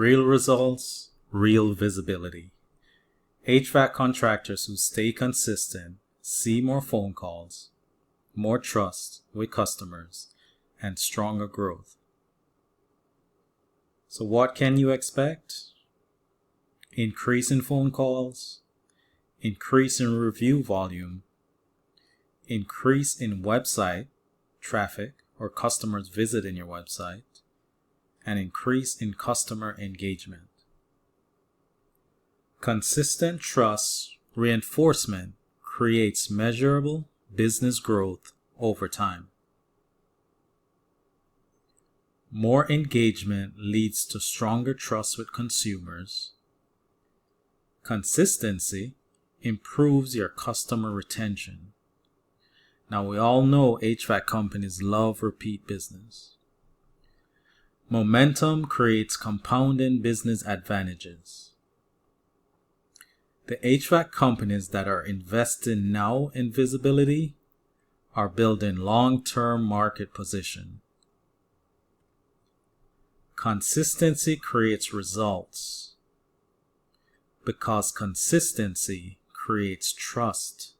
Real results, real visibility. HVAC contractors who stay consistent see more phone calls, more trust with customers, and stronger growth. So what can you expect? Increase in phone calls, increase in review volume, increase in website traffic or customers visiting your website, and increase in customer engagement. Consistent trust reinforcement creates measurable business growth over time. More engagement leads to stronger trust with consumers. Consistency improves your customer retention. Now, we all know HVAC companies love repeat business. Momentum creates compounding business advantages. The HVAC companies that are investing now in visibility are building long-term market position. Consistency creates results because consistency creates trust.